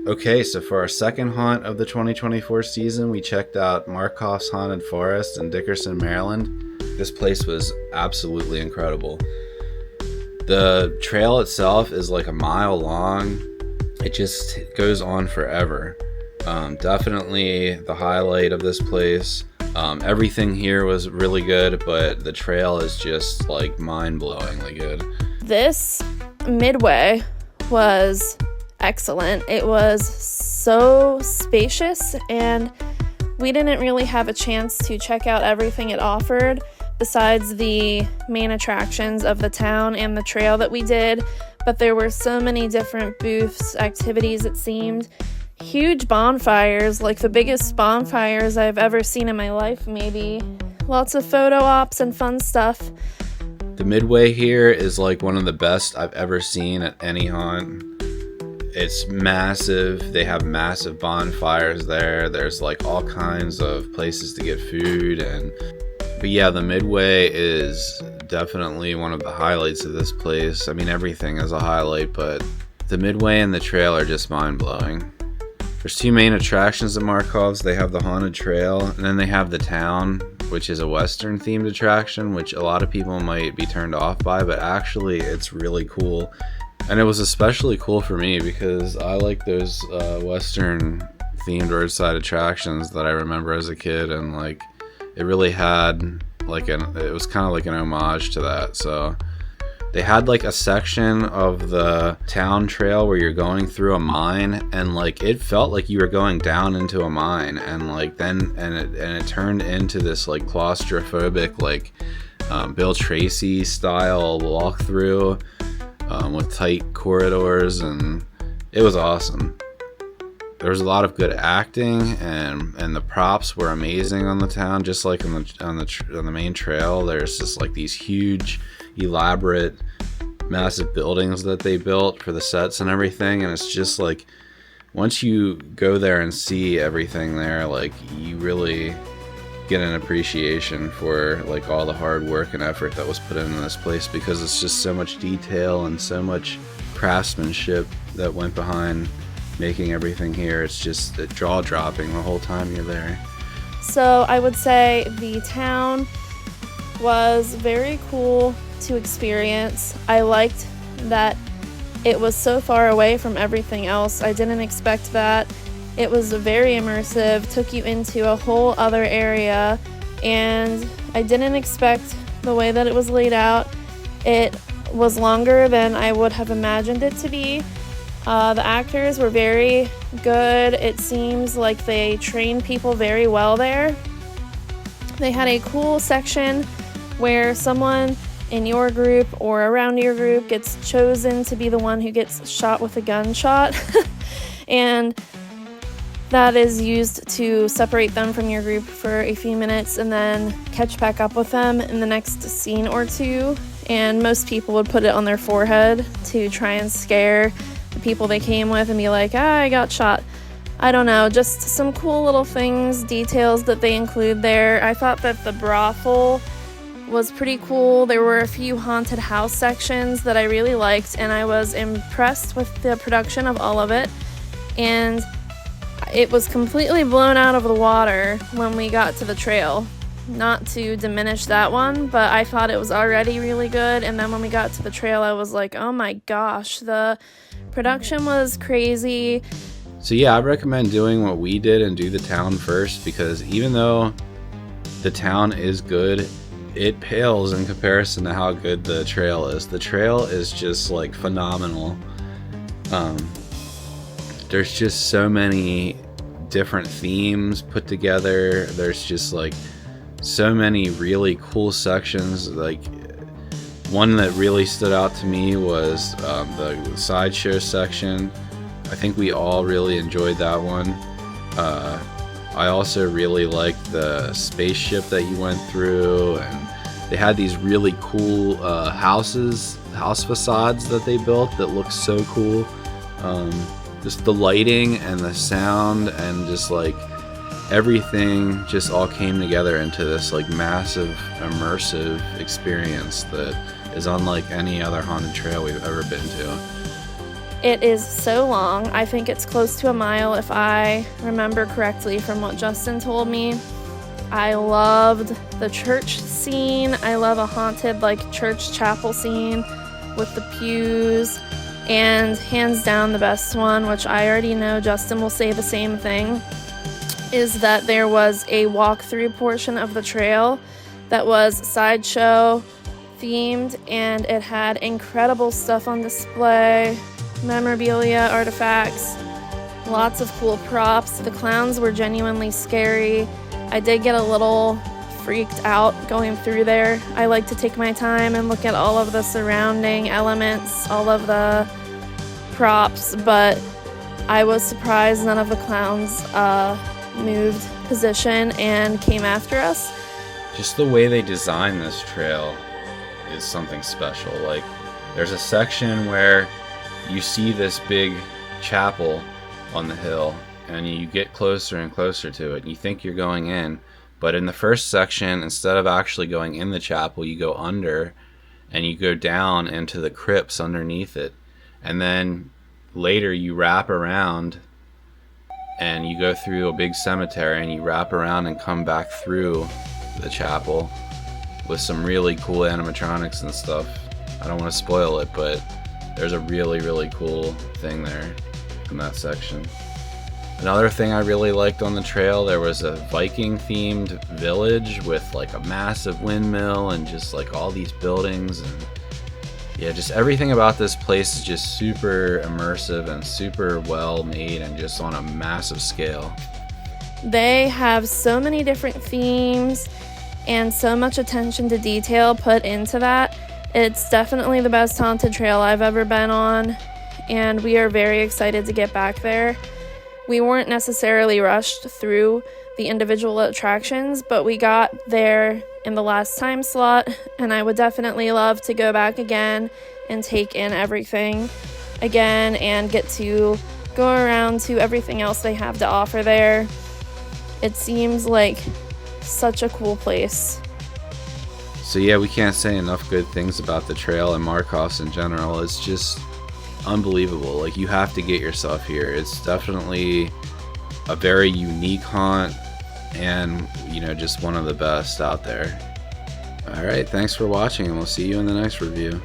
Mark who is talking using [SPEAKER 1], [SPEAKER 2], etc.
[SPEAKER 1] Okay, so for our second haunt of the 2024 season, we checked out Markoff's Haunted Forest in Dickerson, Maryland. This place was absolutely incredible. The trail itself is like a mile long. It just goes on forever. Definitely the highlight of this place. Everything here was really good, but the trail is just like mind-blowingly good.
[SPEAKER 2] This midway was excellent. It was so spacious, and we didn't really have a chance to check out everything it offered besides the main attractions of the town and the trail that we did, but there were so many different booths, activities, it seemed. Huge bonfires, like the biggest bonfires I've ever seen in my life, maybe. Lots of photo ops and fun stuff.
[SPEAKER 1] The midway here is like one of the best I've ever seen at any haunt. It's massive. They have massive bonfires there. There's like all kinds of places to get food, but yeah, the midway is definitely one of the highlights of this place. I mean, everything is a highlight, but the midway and the trail are just mind-blowing. There's two main attractions at Markoff's. They have the haunted trail, and then they have the town, which is a Western themed attraction, which a lot of people might be turned off by, but actually it's really cool. And it was especially cool for me because I like those Western themed roadside attractions that I remember as a kid, and like it really had like it was kind of like an homage to that. So they had like a section of the town trail where you're going through a mine, and like it felt like you were going down into a mine, and like it turned into this like claustrophobic like Bill Tracy style walkthrough with tight corridors, and it was awesome. There was a lot of good acting, and the props were amazing on the town, just like on the main trail. There's just like these huge, elaborate, massive buildings that they built for the sets and everything, and it's just like once you go there and see everything there, like you really get an appreciation for like all the hard work and effort that was put into this place, because it's just so much detail and so much craftsmanship that went behind making everything here. It's just jaw-dropping the whole time you're there.
[SPEAKER 2] So I would say the town was very cool to experience. I liked that it was so far away from everything else. I didn't expect that. It was very immersive, took you into a whole other area, and I didn't expect the way that it was laid out. It was longer than I would have imagined it to be. The actors were very good. It seems like they trained people very well there. They had a cool section where someone in your group or around your group gets chosen to be the one who gets shot with a gunshot. And that is used to separate them from your group for a few minutes and then catch back up with them in the next scene or two. And most people would put it on their forehead to try and scare the people they came with and be like, I got shot. I don't know, just some cool little things, details that they include there. I thought that the brothel was pretty cool. There were a few haunted house sections that I really liked, and I was impressed with the production of all of it. And it was completely blown out of the water when we got to the trail. Not to diminish that one, but I thought it was already really good, and then when we got to the trail, I was like, oh my gosh, the production was crazy.
[SPEAKER 1] So yeah, I recommend doing what we did and do the town first, because even though the town is good, it pales in comparison to how good the trail is. The trail is just like phenomenal. There's just so many different themes put together. There's just like so many really cool sections. Like one that really stood out to me was the sideshow section. I think we all really enjoyed that one. I also really liked the spaceship that you went through, and they had these really cool house facades that they built that looked so cool. Just the lighting and the sound and just like everything just all came together into this like massive immersive experience that is unlike any other haunted trail we've ever been to.
[SPEAKER 2] It is so long. I think it's close to a mile if I remember correctly from what Justin told me. I loved the church scene. I love a haunted church chapel scene with the pews. And hands down the best one, which I already know Justin will say the same thing, is that there was a walkthrough portion of the trail that was sideshow themed, and it had incredible stuff on display, memorabilia, artifacts, lots of cool props. The clowns were genuinely scary. I did get a little freaked out going through there. I like to take my time and look at all of the surrounding elements, all of the props, but I was surprised none of the clowns moved position and came after us.
[SPEAKER 1] Just the way they designed this trail is something special. Like, there's a section where you see this big chapel on the hill, and you get closer and closer to it, and you think you're going in, but in the first section, instead of actually going in the chapel, you go under, and you go down into the crypts underneath it, and then later you wrap around, and you go through a big cemetery, and you wrap around and come back through the chapel with some really cool animatronics and stuff. I don't want to spoil it, but there's a really, really cool thing there in that section. Another thing I really liked on the trail, there was a Viking themed village with like a massive windmill and just like all these buildings, and yeah, just everything about this place is just super immersive and super well made and just on a massive scale.
[SPEAKER 2] They have so many different themes and so much attention to detail put into that. It's definitely the best haunted trail I've ever been on, and we are very excited to get back there. We weren't necessarily rushed through the individual attractions, but we got there in the last time slot, and I would definitely love to go back again and take in everything again and get to go around to everything else they have to offer there. It seems like such a cool place.
[SPEAKER 1] So yeah, we can't say enough good things about the trail and Markoff's in general. It's just unbelievable. Like, you have to get yourself here. It's definitely a very unique haunt, and just one of the best out there. All right, thanks for watching, and we'll see you in the next review.